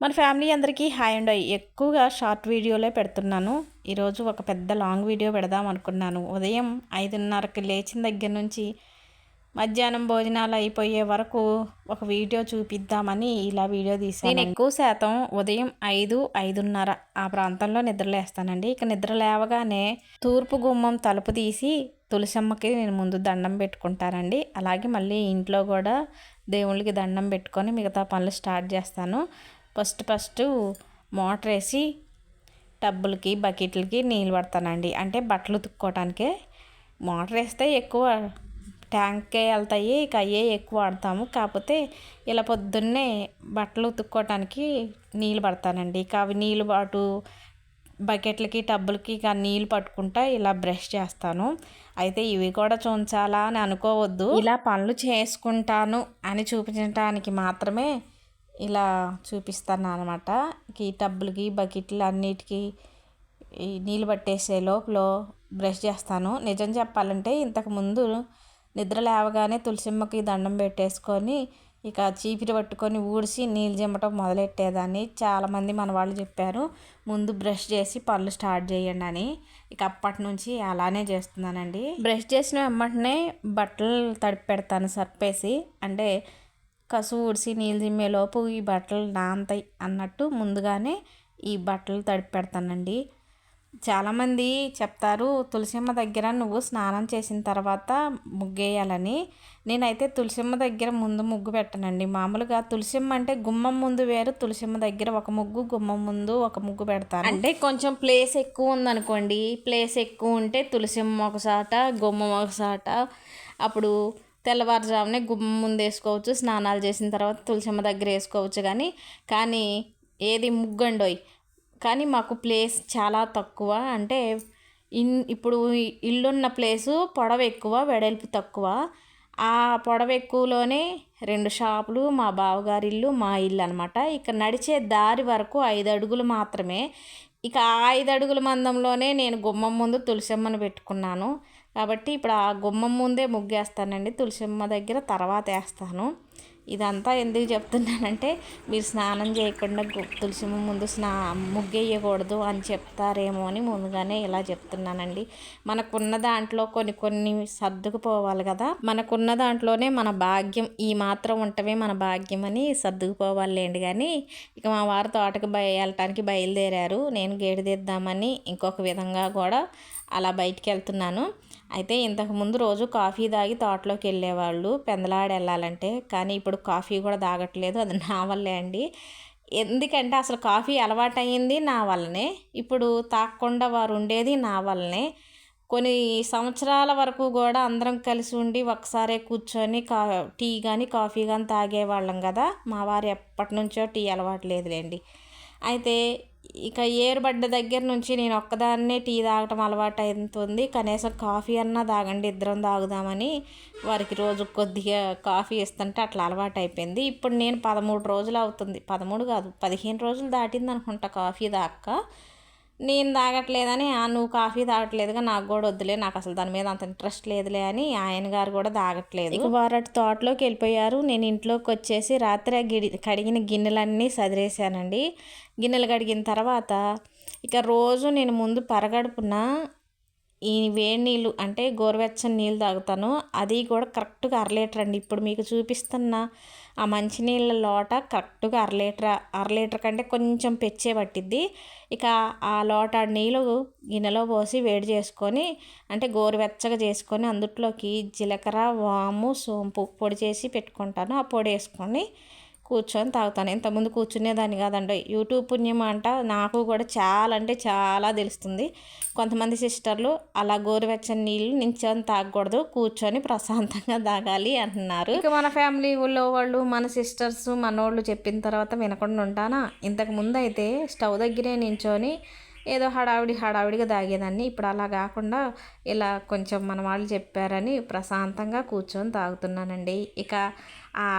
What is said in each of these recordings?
మన ఫ్యామిలీ అందరికీ హాయ్ అండి. ఎక్కువగా షార్ట్ వీడియోలే పెడుతున్నాను. ఈరోజు ఒక పెద్ద లాంగ్ వీడియో పెడదాం అనుకున్నాను. ఉదయం 5:30కి లేచిన దగ్గర నుంచి మధ్యాహ్నం భోజనాలు అయిపోయే వరకు ఒక వీడియో చూపిద్దామని ఇలా వీడియో తీసాను. నేను ఎక్కువ శాతం ఉదయం 5:30 ఆ ప్రాంతంలో నిద్రలేస్తానండి. ఇక నిద్ర లేవగానే తూర్పు గుమ్మం తలుపు తీసి తులసమ్మకి నేను ముందు దండం పెట్టుకుంటానండి. అలాగే మళ్ళీ ఇంట్లో కూడా దేవుళ్ళకి దండం పెట్టుకొని మిగతా పనులు స్టార్ట్ చేస్తాను. ఫస్ట్ మోటర్ వేసి టబ్బులకి బకెట్లకి నీళ్ళు పడతానండి. అంటే బట్టలు ఉతుక్కోవటానికే మోటర్ వేస్తే ఎక్కువ ట్యాంక్కే వెళ్తాయి, ఇక అయ్యే ఎక్కువ వాడతాము. కాకపోతే ఇలా పొద్దున్నే బట్టలు ఉతుక్కోవటానికి నీళ్ళు పడతానండి. ఇక అవి నీళ్ళు పాటు బకెట్లకి టబ్బులకి ఇక నీళ్ళు పట్టుకుంటా ఇలా బ్రష్ చేస్తాను. అయితే ఇవి కూడా చూంచాలా అని అనుకోవద్దు, ఇలా పనులు చేసుకుంటాను అని చూపించడానికి మాత్రమే ఇలా చూపిస్తాను అనమాట. ఈ టబ్బులకి బకెట్లు అన్నిటికీ ఈ నీళ్ళు పట్టేసే లోపల బ్రష్ చేస్తాను. నిజం చెప్పాలంటే ఇంతకుముందు నిద్ర లేవగానే తులసిమ్మకి దండం పెట్టేసుకొని ఇక చీపిరి పట్టుకొని ఊడిసి నీళ్ళు చిమ్మటం మొదలెట్టేదాన్ని. చాలామంది మన వాళ్ళు చెప్పారు ముందు బ్రష్ చేసి పళ్ళు స్టార్ట్ చేయండి అని. ఇక అప్పటి నుంచి అలానే చేస్తున్నానండి. బ్రష్ చేసిన వెంటనే బట్టలు తడిపి పెడతాను సర్పేసి. అంటే కసు ఊడిసి నీళ్ళు జిమ్మేలోపు ఈ బట్టలు నానతాయి అన్నట్టు ముందుగానే ఈ బట్టలు తడిపి పెడతానండి. చాలామంది చెప్తారు తులసిమ్మ దగ్గర నువ్వు స్నానం చేసిన తర్వాత ముగ్గేయాలని. నేనైతే తులసిమ్మ దగ్గర ముందు ముగ్గు పెట్టనండి. మామూలుగా తులసిమ్మ అంటే గుమ్మం ముందు వేరు, తులసిమ్మ దగ్గర ఒక ముగ్గు, గుమ్మం ముందు ఒక ముగ్గు పెడతాను. అంటే కొంచెం ప్లేస్ ఎక్కువ ఉందనుకోండి, ప్లేస్ ఎక్కువ ఉంటే తులసిమ్మ ఒకసాట, గుమ్మం ఒకసాట. అప్పుడు తెల్లవారుజామునే గుమ్మం ముందు వేసుకోవచ్చు, స్నానాలు చేసిన తర్వాత తులసిమ్మ దగ్గర వేసుకోవచ్చు. కానీ ఏది ముగ్గండోయ్. కానీ మాకు ప్లేస్ చాలా తక్కువ. అంటే ఇప్పుడు ఇల్లున్న ప్లేసు పొడవు ఎక్కువ, వెడల్పు తక్కువ. ఆ పొడవు ఎక్కువలోనే 2 షాపులు, మా బావగారి ఇల్లు, మా ఇల్లు అనమాట. ఇక నడిచే దారి వరకు 5 అడుగులు మాత్రమే. ఇక ఆ 5 అడుగుల మందంలోనే నేను గుమ్మం ముందు తులసిమ్మను పెట్టుకున్నాను. కాబట్టి ఇప్పుడు ఆ గుమ్మం ముందే ముగ్గేస్తానండి, తులసిమ్మ దగ్గర తర్వాత వేస్తాను. ఇదంతా ఎందుకు చెప్తున్నానంటే మీరు స్నానం చేయకుండా తులసిమ్మ ముందు ముగ్గేయకూడదు అని చెప్తారేమో అని ముందుగానే ఇలా చెప్తున్నానండి. మనకున్న దాంట్లో కొన్ని సర్దుకుపోవాలి కదా. మనకున్న దాంట్లోనే మన భాగ్యం, ఈ మాత్రం ఉంటమే మన భాగ్యం అని సర్దుకుపోవాలేండి. కానీ ఇక మా వారు తోటకి వెళ్ళటానికి బయలుదేరారు. నేను గేటు తీద్దామని ఇంకొక విధంగా కూడా అలా బయటికి వెళ్తున్నాను. అయితే ఇంతకుముందు రోజు కాఫీ తాగి తోటలోకి వెళ్ళేవాళ్ళు పెందలాడ వెళ్ళాలంటే. కానీ ఇప్పుడు కాఫీ కూడా తాగట్లేదు. అది నా వల్లే అండి. ఎందుకంటే అసలు కాఫీ అలవాటయ్యింది నా వల్లనే, ఇప్పుడు తాగకుండా వారు ఉండేది నా వల్లనే. కొన్ని సంవత్సరాల వరకు కూడా అందరం కలిసి ఉండి ఒకసారే కూర్చొని టీ కానీ కాఫీ కానీ తాగేవాళ్ళం కదా. మా వారు ఎప్పటి నుంచో టీ అలవాటు లేదులేండి. అయితే ఇక ఏరుబడ్డ దగ్గర నుంచి నేను ఒక్కదాన్నే టీ తాగటం అలవాటు అవుతుంది. కనీసం కాఫీ అన్నా తాగండి, ఇద్దరం తాగుదామని వారికి రోజు కొద్దిగా కాఫీ ఇస్తుంటే అట్లా అలవాటు అయిపోయింది. ఇప్పుడు నేను 13 రోజులు అవుతుంది, 13 కాదు 15 రోజులు దాటింది అనుకుంటా కాఫీ తాగక. నేను తాగట్లేదని నువ్వు కాఫీ తాగట్లేదుగా, నాకు కూడా వద్దులే, నాకు అసలు దాని మీద అంత ఇంట్రెస్ట్ లేదులే అని ఆయన గారు కూడా తాగట్లేదు. ఇక వారు అటు తోటలోకి వెళ్ళిపోయారు. నేను ఇంట్లోకి వచ్చేసి రాత్రి కడిగిన గిన్నెలన్నీ సదిరేసానండి. గిన్నెలు కడిగిన తర్వాత ఇక రోజు నేను ముందు పరగడుపున ఈ వేడి నీళ్ళు అంటే గోరువెచ్చని నీళ్ళు తాగుతాను. అది కూడా కరెక్ట్గా 1/2 లీటర్ అండి. ఇప్పుడు మీకు చూపిస్తున్న ఆ మంచినీళ్ళ లోట కరెక్ట్గా 1/2 లీటర్ కంటే కొంచెం పెచ్చే పట్టిద్ది. ఇక ఆ లోట నీళ్ళు గిన్నెలో పోసి వేడి చేసుకొని, అంటే గోరువెచ్చగా చేసుకొని అందులోకి జీలకర్ర, వాము, సోంపు పొడి చేసి పెట్టుకుంటాను. ఆ పొడి వేసుకొని కూర్చొని తాగుతాను. ఇంతకుముందు కూర్చునేదాన్ని కాదండి. యూట్యూబ్ పుణ్యం అంట నాకు కూడా చాలా అంటే చాలా తెలుస్తుంది. కొంతమంది సిస్టర్లు అలా గోరువెచ్చని నీళ్ళు నించొని తాగకూడదు, కూర్చొని ప్రశాంతంగా తాగాలి అంటున్నారు. ఇక మన ఫ్యామిలీలో వాళ్ళు, మన సిస్టర్స్, మనోళ్ళు చెప్పిన తర్వాత వినకుండా ఉంటానా. ఇంతకుముందు అయితే స్టవ్ దగ్గరే నించొని ఏదో హడావిడిగా తాగేదాన్ని. ఇప్పుడు అలా కాకుండా ఇలా కొంచెం మన వాళ్ళు చెప్పారని ప్రశాంతంగా కూర్చొని తాగుతున్నానండి. ఇక ఆ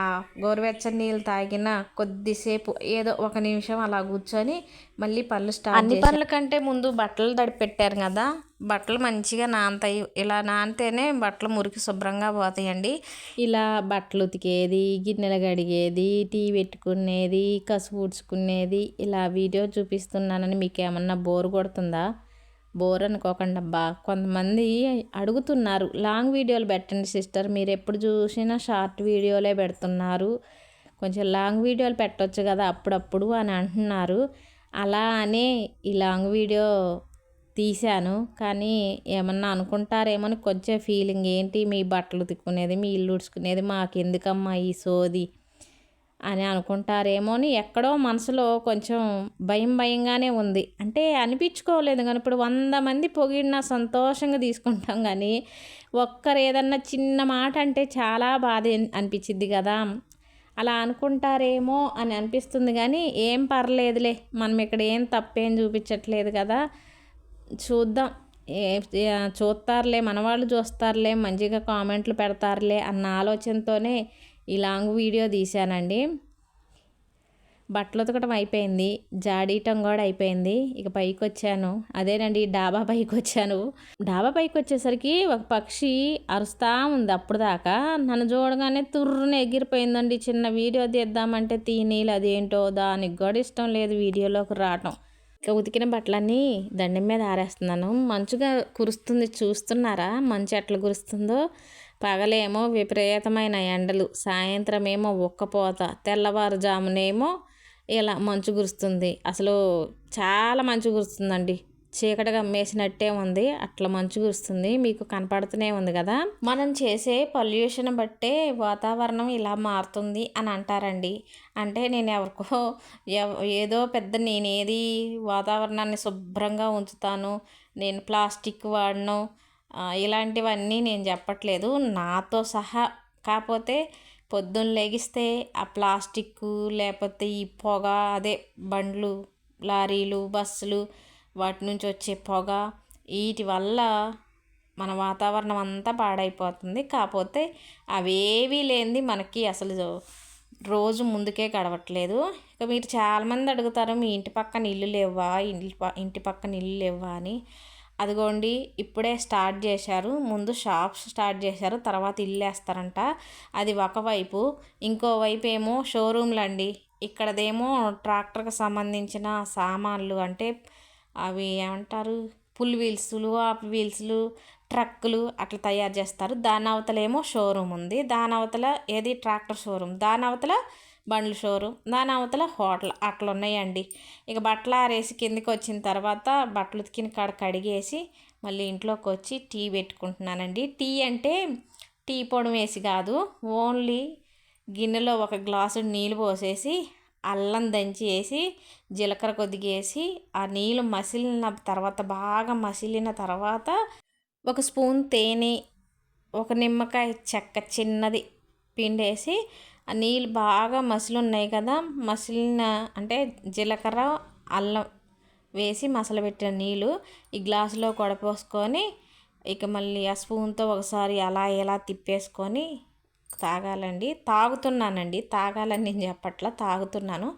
గోరువెచ్చని నీళ్ళు తాగిన కొద్దిసేపు ఏదో 1 నిమిషం అలా కూర్చొని మళ్ళీ పనులు స్టార్ట్ అన్ని పనుల కంటే ముందు బట్టలు తడిపెట్టారు కదా, బట్టలు మంచిగా నానతాయి. ఇలా నానితేనే బట్టలు మురికి శుభ్రంగా పోతాయండి. ఇలా బట్టలు ఉతికేది, గిన్నెలు కడిగేది, టీ పెట్టుకునేది, కసుపు ఊడ్చుకునేది, ఇలా వీడియో చూపిస్తున్నానని మీకు ఏమన్నా బోర్ కొడుతుందా? బోర్ అనుకోకండి అబ్బా. కొంతమంది అడుగుతున్నారు లాంగ్ వీడియోలు పెట్టండి సిస్టర్, మీరు ఎప్పుడు చూసినా షార్ట్ వీడియోలే పెడుతున్నారు, కొంచెం లాంగ్ వీడియోలు పెట్టవచ్చు కదా అప్పుడప్పుడు అని అంటున్నారు. అలా అనే ఈ లాంగ్ వీడియో తీశాను. కానీ ఏమన్నా అనుకుంటారేమో కొంచెం ఫీలింగ్, ఏంటి మీ బట్టలు ఉతుక్కునేది, మీ ఇల్లు ఉడుచుకునేది మాకెందుకమ్మా ఈ సోది అని అనుకుంటారేమో అని ఎక్కడో మనసులో కొంచెం భయంగానే ఉంది. అంటే అనిపించుకోలేదు కానీ ఇప్పుడు 100 మంది పొగిడినా సంతోషంగా తీసుకుంటాం, కానీ ఒక్కరు ఏదన్నా చిన్న మాట అంటే చాలా బాధ అనిపించిద్ది కదా. అలా అనుకుంటారేమో అని అనిపిస్తుంది, కానీ ఏం పర్లేదులే, మనం ఇక్కడ ఏం తప్పేం చూపించట్లేదు కదా, చూద్దాం, చూస్తారులే మనవాళ్ళు, చూస్తారులే, మంచిగా కామెంట్లు పెడతారులే అన్న ఆలోచనతోనే ఈ లాంగ్ వీడియో తీశానండి. బట్టలు ఉతకడం అయిపోయింది, జాడీయటం కూడా అయిపోయింది. ఇక పైకి వచ్చాను, అదేనండి డాబా పైకి వచ్చాను. డాబా పైకి వచ్చేసరికి ఒక పక్షి అరుస్తూ ఉంది. అప్పుడు దాకా నన్ను చూడగానే తుర్రున ఎగిరిపోయిందండి. చిన్న వీడియో తీద్దామంటే తీనీలు, అదేంటో దానికి కూడా ఇష్టం లేదు వీడియోలోకి రావటం. ఇక ఉతికిన బట్టలన్నీ దండం మీద ఆరేస్తున్నాను. మంచుగా కురుస్తుంది, చూస్తున్నారా మంచు ఎట్లా కురుస్తుందో. పగలేమో విపరీతమైన ఎండలు, సాయంత్రం ఏమో ఉక్కపోత, తెల్లవారుజామునేమో ఇలా మంచు కురుస్తుంది. అసలు చాలా మంచు కురుస్తుందండి, చీకటి కమ్మేసినట్టే ఉంది, అట్లా మంచు కురుస్తుంది. మీకు కనపడుతూనే ఉంది కదా. మనం చేసే పొల్యూషన్ బట్టే వాతావరణం ఇలా మారుతుంది అని అంటారండి. అంటే నేను ఎవరికో ఏదో పెద్ద నేనేది వాతావరణాన్ని శుభ్రంగా ఉంచుతాను, నేను ప్లాస్టిక్ వాడను, ఇలాంటివన్నీ నేను చెప్పట్లేదు, నాతో సహా. కాకపోతే పొద్దున్న లెగిస్తే ఆ ప్లాస్టిక్, లేకపోతే ఈ పొగ, అదే బండ్లు, లారీలు, బస్సులు, వాటి నుంచి వచ్చే పొగ, వీటి వల్ల మన వాతావరణం అంతా పాడైపోతుంది. కాకపోతే అవేవీ లేనిది మనకి అసలు రోజు ముందుకే గడవట్లేదు. ఇక మీరు చాలామంది అడుగుతారు, మీ ఇంటి పక్కన ఇల్లు లేవా, ఇంటి పక్కన ఇల్లు లేవా అని. అదిగోండి ఇప్పుడే స్టార్ట్ చేశారు, ముందు షాప్స్ స్టార్ట్ చేశారు, తర్వాత ఇల్లు వేస్తారంట. అది ఒకవైపు, ఇంకోవైపు ఏమో షోరూమ్లు అండి. ఇక్కడదేమో ట్రాక్టర్కి సంబంధించిన సామాన్లు, అంటే అవి ఏమంటారు, పుల్ వీల్స్లు, ఆఫ్ వీల్స్లు, ట్రక్కులు అట్లా తయారు చేస్తారు. దాని అవతలేమో షోరూమ్ ఉంది, దాని అవతల ఏది ట్రాక్టర్ షోరూమ్, దాని అవతల బండ్ల షోరూమ్, దాని అవతల హోటల్, అట్లా ఉన్నాయండి. ఇక బట్టలు ఆరేసి కిందికి వచ్చిన తర్వాత బట్టలు ఉతికిన కాడ కడిగేసి మళ్ళీ ఇంట్లోకి వచ్చి టీ పెట్టుకుంటున్నానండి. టీ అంటే టీ పొడి వేసి కాదు, ఓన్లీ గిన్నెలో 1 గ్లాసు నీళ్ళు పోసేసి అల్లం దంచి వేసి జీలకర్ర కొద్దిగా వేసి ఆ నీళ్ళు మసిలిన తర్వాత, బాగా మసిలిన తర్వాత 1 స్పూన్ తేనె, 1 నిమ్మకాయ చెక్క చిన్నది పిండేసి, ఆ నీళ్ళు బాగా మసిలి ఉన్నాయి కదా, మసిలిన అంటే జీలకర్ర అల్లం వేసి మసలబెట్టిన నీళ్ళు ఈ గ్లాసులో కొడపోసుకొని, ఇక మళ్ళీ ఆ స్పూన్తో ఒకసారి అలా ఇలా తిప్పేసుకొని తాగాలండి. తాగుతున్నానండి, తాగాలని నేను చెప్పట్లా, తాగుతున్నాను.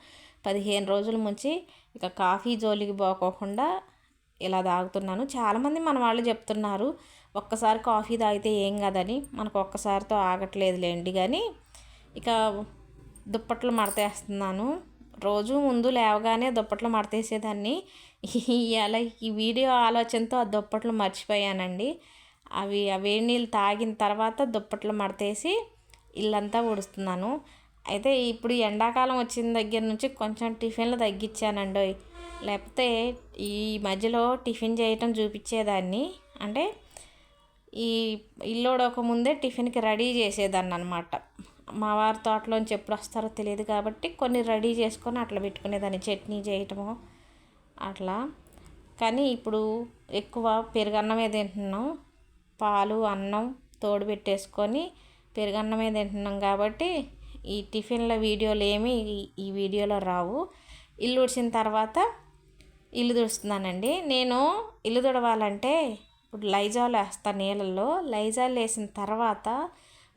15 రోజుల నుంచి ఇక కాఫీ జోలికి పోకోకుండా ఇలా తాగుతున్నాను. చాలామంది మన వాళ్ళు చెప్తున్నారు, ఒక్కసారి కాఫీ తాగితే ఏం కాదని. మనకు ఒక్కసారితో ఆగట్లేదులేండి, కానీ ఇక దుప్పట్లు మడతేస్తున్నాను. రోజు ముందు లేవగానే దుప్పట్లు మడతేసేదాన్ని. ఇవాళ ఈ వీడియో ఆలోచనతో ఆ దుప్పట్లు మర్చిపోయానండి. ఆ వేడి నీళ్ళు తాగిన తర్వాత దుప్పట్లు మడతేసి ఇల్లంతా ఊడుస్తున్నాను. అయితే ఇప్పుడు ఎండాకాలం వచ్చిన దగ్గర నుంచి కొంచెం టిఫిన్లు తగ్గించానండి. లేకపోతే ఈ మధ్యలో టిఫిన్ చేయటం చూపించేదాన్ని. అంటే ఈ ఇల్లుడక ముందే టిఫిన్కి రెడీ చేసేదాన్ని అనమాట. మా వారి తోటలోంచి ఎప్పుడు వస్తారో తెలియదు కాబట్టి కొన్ని రెడీ చేసుకొని అట్లా పెట్టుకునేదాన్ని, చట్నీ చేయటము అట్లా. కానీ ఇప్పుడు ఎక్కువ పెరుగన్నమే తింటున్నాం, పాలు అన్నం తోడు పెట్టేసుకొని పెరుగన్నమే తింటున్నాం కాబట్టి ఈ టిఫిన్ల వీడియోలు ఏమీ ఈ వీడియోలో రావు. ఇల్లు ఉడిచిన తర్వాత ఇల్లు తుడుస్తున్నానండి. నేను ఇల్లు తుడవాలంటే ఇప్పుడు లైజాల్ వేస్తాను నీళ్ళల్లో. లైజాల్ వేసిన తర్వాత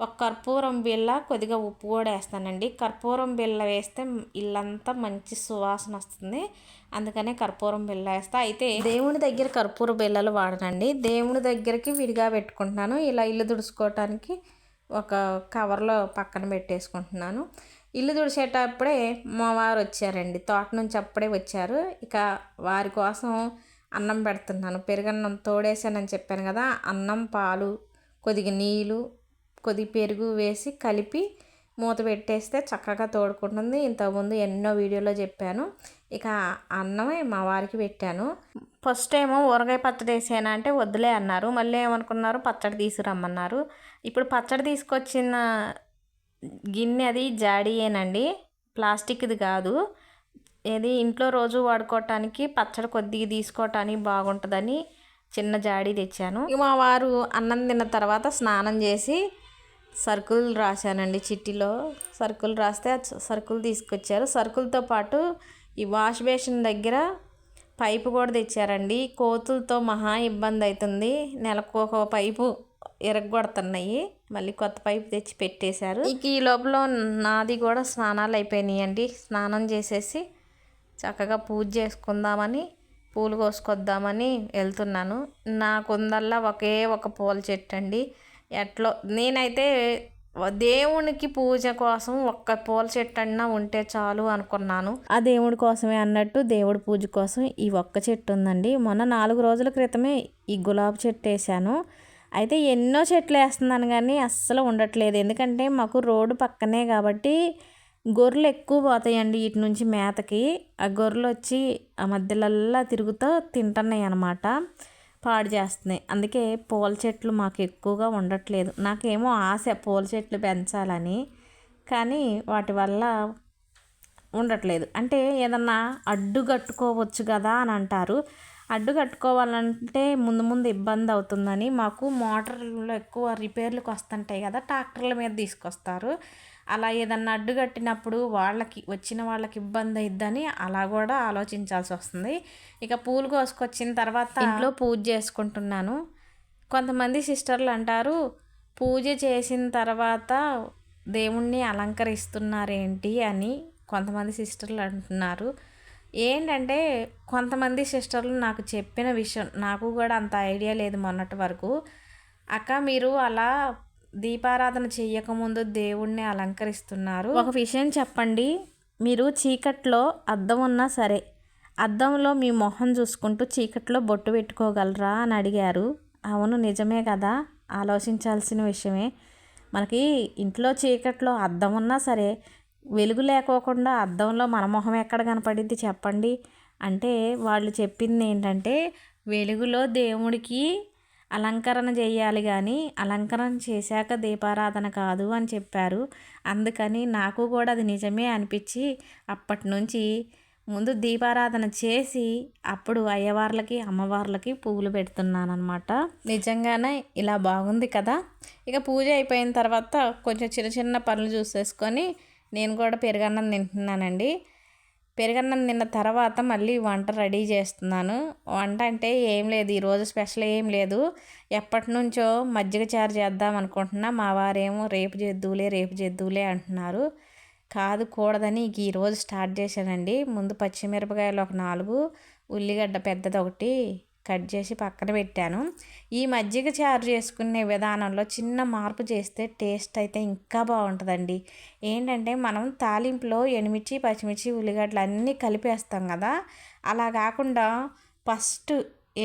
ఒక కర్పూరం బిళ్ళ కొద్దిగా ఉప్పు కూడా వేస్తానండి. కర్పూరం బిళ్ళ వేస్తే ఇల్లంతా మంచి సువాసన వస్తుంది, అందుకనే కర్పూరం బిళ్ళ వేస్తా. అయితే దేవుని దగ్గర కర్పూర బిళ్ళలు వాడనండి, దేవుని దగ్గరికి విడిగా పెట్టుకుంటున్నాను. ఇలా ఇల్లు తుడుచుకోవటానికి ఒక కవర్లో పక్కన పెట్టేసుకుంటున్నాను. ఇల్లు తుడిచేటప్పుడే మా వారు వచ్చారండి, తోట నుంచి అప్పుడే వచ్చారు. ఇక వారి కోసం అన్నం పెడుతున్నాను. పెరుగన్నం తోడేసానని చెప్పాను కదా, అన్నం, పాలు, కొద్దిగా నీళ్ళు, కొద్దిగా పెరుగు వేసి కలిపి మూత పెట్టేస్తే చక్కగా తోడుకుంటుంది. ఇంతకుముందు ఎన్నో వీడియోలో చెప్పాను. ఇక అన్నమే మా వారికి పెట్టాను. ఫస్ట్ ఏమో ఊరగాయ పచ్చడి వేసాను అంటే వద్దులే అన్నారు. మళ్ళీ ఏమనుకున్నారు, పచ్చడి తీసుకురమ్మన్నారు. ఇప్పుడు పచ్చడి తీసుకొచ్చిన గిన్నె అది జాడీయేనండి, ప్లాస్టిక్ది కాదు. ఏది ఇంట్లో రోజు వాడుకోవటానికి పచ్చడి కొద్దిగా తీసుకోవటానికి బాగుంటుందని చిన్న జాడీ తెచ్చాను. మా వారు అన్నం తిన్న తర్వాత స్నానం చేసి సరుకులు రాశానండి, చిట్టిలో సరుకులు రాస్తే సరుకులు తీసుకొచ్చారు. సరుకులతో పాటు ఈ వాష్ బేసిన్ దగ్గర పైపు కూడా తెచ్చారండి. కోతులతో మహా ఇబ్బంది అవుతుంది, నెలకు ఒక పైపు ఎరగొడుతున్నాయి, మళ్ళీ కొత్త పైపు తెచ్చి పెట్టేశారు. ఇక ఈ లోపల నాది కూడా స్నానాలు అయిపోయినాయండి. స్నానం చేసేసి చక్కగా పూజ చేసుకుందామని, పూలు కోసుకొద్దామని వెళ్తున్నాను. నాకుందల్లా ఒకే ఒక పూల చెట్టు అండి. ఎట్లో నేనైతే దేవునికి పూజ కోసం ఒక్క పూల చెట్టు అన్నా ఉంటే చాలు అనుకున్నాను. ఆ దేవుడి కోసమే అన్నట్టు దేవుడి పూజ కోసం ఈ ఒక్క చెట్టు ఉందండి. మొన్న 4 రోజుల క్రితమే ఈ గులాబీ చెట్టు వేసాను. అయితే ఎన్నో చెట్లు వేస్తున్నాను కానీ అస్సలు ఉండట్లేదు. ఎందుకంటే మాకు రోడ్డు పక్కనే కాబట్టి గొర్రెలు ఎక్కువ పోతాయండి ఇటు నుంచి మేతకి. ఆ గొర్రెలు వచ్చి ఆ మధ్యలల్లా తిరుగుతూ తింటున్నాయి అన్నమాట, పాడు చేస్తున్నాయి. అందుకే పూల చెట్లు మాకు ఎక్కువగా ఉండట్లేదు. నాకేమో ఆశ పూల చెట్లు పెంచాలని, కానీ వాటి వల్ల ఉండట్లేదు. అంటే ఏదన్నా అడ్డు కట్టుకోవచ్చు కదా అని అంటారు. అడ్డు కట్టుకోవాలంటే ముందు ఇబ్బంది అవుతుందని, మాకు మోటార్లు ఎక్కువ రిపేర్లకు వస్తుంటాయి కదా, ట్రాక్టర్ల మీద తీసుకొస్తారు. అలా ఏదన్నా అడ్డు కట్టినప్పుడు వచ్చిన వాళ్ళకి ఇబ్బంది అయిద్దని అలా కూడా ఆలోచించాల్సి వస్తుంది. ఇక పూలు కోసుకొచ్చిన తర్వాత ఇంట్లో పూజ చేసుకుంటున్నాను. కొంతమంది సిస్టర్లు అంటారు, పూజ చేసిన తర్వాత దేవుణ్ణి అలంకరిస్తున్నారేంటి అని కొంతమంది సిస్టర్లు అంటున్నారు. ఏంటంటే కొంతమంది సిస్టర్లు నాకు చెప్పిన విషయం, నాకు కూడా అంత ఐడియా లేదు మొన్నటి వరకు. అక్క, మీరు అలా దీపారాధన చెయ్యకముందు దేవుణ్ణి అలంకరిస్తున్నారు. ఒక విషయం చెప్పండి, మీరు చీకట్లో అద్దం ఉన్నా సరే అద్దంలో మీ మొహం చూసుకుంటూ చీకట్లో బొట్టు పెట్టుకోగలరా అని అడిగారు. అవును, నిజమే కదా, ఆలోచించాల్సిన విషయమే. మనకి ఇంట్లో చీకట్లో అద్దం ఉన్నా సరే వెలుగు లేకోకుండా అద్దంలో మన మొహం ఎక్కడ కనపడిద్ది చెప్పండి. అంటే వాళ్ళు చెప్పింది ఏంటంటే వెలుగులో దేవుడికి అలంకరణ చేయాలి కానీ అలంకరణ చేశాక దీపారాధన కాదు అని చెప్పారు. అందుకని నాకు కూడా అది నిజమే అనిపించి అప్పటి నుంచి ముందు దీపారాధన చేసి అప్పుడు అయ్యవార్లకి అమ్మవార్లకి పువ్వులు పెడుతున్నాను అనమాట. నిజంగానే ఇలా బాగుంది కదా. ఇక పూజ అయిపోయిన తర్వాత కొంచెం చిన్న పనులు చూసేసుకొని నేను కూడా పెరుగన్నం తింటున్నానండి. పెరుగన్నం తిన్న తర్వాత మళ్ళీ వంట రెడీ చేస్తున్నాను. వంట అంటే ఏం లేదు, ఈరోజు స్పెషల్ ఏం లేదు. ఎప్పటి నుంచో మజ్జిగ చారు చేద్దాం అనుకుంటున్నా. మా వారేమో రేపు చేద్దువులే అంటున్నారు. కాదు, కూడదని ఈరోజు స్టార్ట్ చేశానండి. ముందు పచ్చిమిరపకాయలు ఒక 4, ఉల్లిగడ్డ పెద్దది ఒకటి కట్ చేసి పక్కన పెట్టాను. ఈ మజ్జిగ చారు చేసుకునే విధానంలో చిన్న మార్పు చేస్తే టేస్ట్ అయితే ఇంకా బాగుంటుందండి. ఏంటంటే మనం తాలింపులో ఎండుమిర్చి, పచ్చిమిర్చి, ఉల్లిగడ్డలు అన్నీ కలిపేస్తాం కదా, అలా కాకుండా ఫస్ట్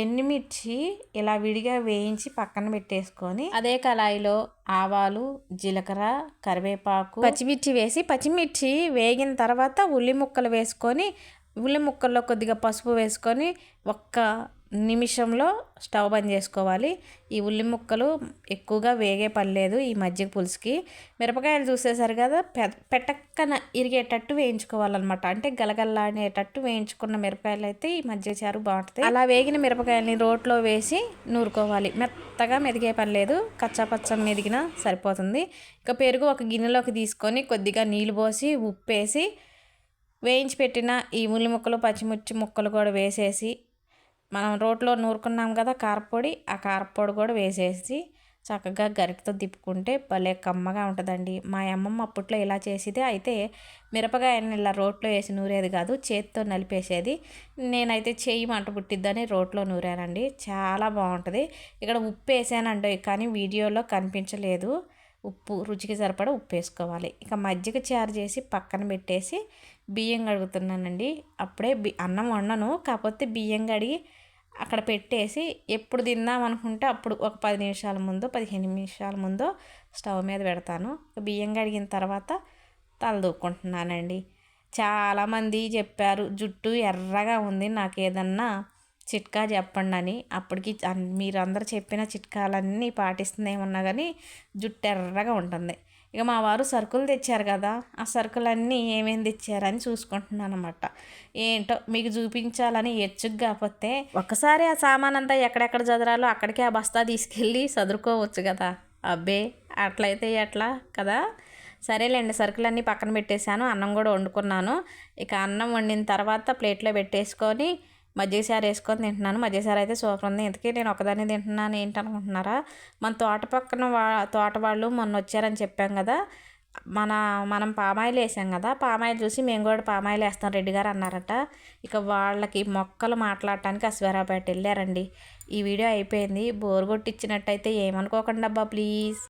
ఎండుమిర్చి ఇలా విడిగా వేయించి పక్కన పెట్టేసుకొని అదే కళాయిలో ఆవాలు, జీలకర్ర, కరివేపాకు, పచ్చిమిర్చి వేసి పచ్చిమిర్చి వేగిన తర్వాత ఉల్లి ముక్కలు వేసుకొని ఉల్లి ముక్కల్లో కొద్దిగా పసుపు వేసుకొని ఒక్క నిమిషంలో స్టవ్ బంద్ చేసుకోవాలి. ఈ ఉల్లి ముక్కలు ఎక్కువగా వేగే పర్లేదు ఈ మజ్జిగ పులుసుకి. మిరపకాయలు చూసేసారు కదా, పెట్టక్కన ఇరిగేటట్టు వేయించుకోవాలన్నమాట. అంటే గలగల్లాడేటట్టు వేయించుకున్న మిరపకాయలు అయితే ఈ మజ్జిగ చారు బాగుంటుంది. అలా వేగిన మిరపకాయలని రోట్లో వేసి నూరుకోవాలి. మెత్తగా మెదిగే పర్లేదు, కచ్చాపచ్చ మెదిగినా సరిపోతుంది. ఇక పెరుగు ఒక గిన్నెలోకి తీసుకొని కొద్దిగా నీళ్ళు పోసి ఉప్పేసి వేయించి పెట్టిన ఈ ఉల్లి ముక్కలు, పచ్చిమిర్చి ముక్కలు కూడా వేసేసి మనం రోట్లో నూరుకున్నాం కదా కారపొడి, ఆ కారపొడి కూడా వేసేసి చక్కగా గరిటతో తిప్పుకుంటే భలే కమ్మగా ఉంటుందండి. మా అమ్మమ్మ అప్పట్లో ఇలా చేసేది. అయితే మిరపకాయని ఇలా రోట్లో వేసి నూరేది కాదు, చేతితో నలిపేసేది. నేనైతే చెయ్యి మంట పుట్టిద్దని రోట్లో నూరానండి. చాలా బాగుంటుంది. ఇక్కడ ఉప్పు వేసానండి, కానీ వీడియోలో కనిపించలేదు. ఉప్పు రుచికి సరిపడా ఉప్పు వేసుకోవాలి. ఇక మజ్జిగ చారు చేసి పక్కన పెట్టేసి బియ్యం కడుగుతున్నానండి. అప్పుడే అన్నం వండను, కాకపోతే బియ్యం కడిగి అక్కడ పెట్టేసి ఎప్పుడు తిందాం అనుకుంటే అప్పుడు ఒక 10 నిమిషాల ముందో 15 నిమిషాల ముందో స్టవ్ మీద పెడతాను. బియ్యం కడిగిన తర్వాత తలదూక్కుంటున్నానండి. చాలామంది చెప్పారు జుట్టు ఎర్రగా ఉంది, నాకు ఏదన్నా చిట్కా చెప్పండి అని. అప్పటికి మీరందరూ చెప్పిన చిట్కాలన్నీ పాటిస్తుందేమన్నా కానీ జుట్టు ఎర్రగా ఉంటుంది. ఇక మా వారు సరుకులు తెచ్చారు కదా, ఆ సరుకులన్నీ ఏమేమి తెచ్చారని చూసుకుంటున్నాను అనమాట. ఏంటో మీకు చూపించాలని ఎచ్చుకు కాకపోతే ఒక్కసారి ఆ సామాన్ అంతా ఎక్కడెక్కడ చదరాలో అక్కడికే ఆ బస్తా తీసుకెళ్ళి చదురుకోవచ్చు కదా. అబ్బే అట్లయితే ఎట్లా కదా. సరేలేండి, సరుకులన్నీ పక్కన పెట్టేశాను. అన్నం కూడా వండుకున్నాను. ఇక అన్నం వండిన తర్వాత ప్లేట్లో పెట్టేసుకొని మజ్జిగ చారు వేసుకొని తింటున్నాను. మజ్జిగ చారు అయితే సూపర్ ఉంది. ఇంతకీ నేను ఒకదాన్ని తింటున్నాను ఏంటనుకుంటున్నారా? మన తోట పక్కన తోట వాళ్ళు మొన్న వచ్చారని చెప్పాం కదా, మనం పామాయిల్ వేసాం కదా, పామాయిల్ చూసి మేము కూడా పామాయిల్ వేస్తాం రెడ్డి గారు అన్నారట. ఇక వాళ్ళకి మొక్కలు మాట్లాడటానికి అశ్వారాపేట వెళ్ళారండి. ఈ వీడియో అయిపోయింది. బోర్ కొట్టించినట్టయితే ఏమనుకోకండి అబ్బా ప్లీజ్.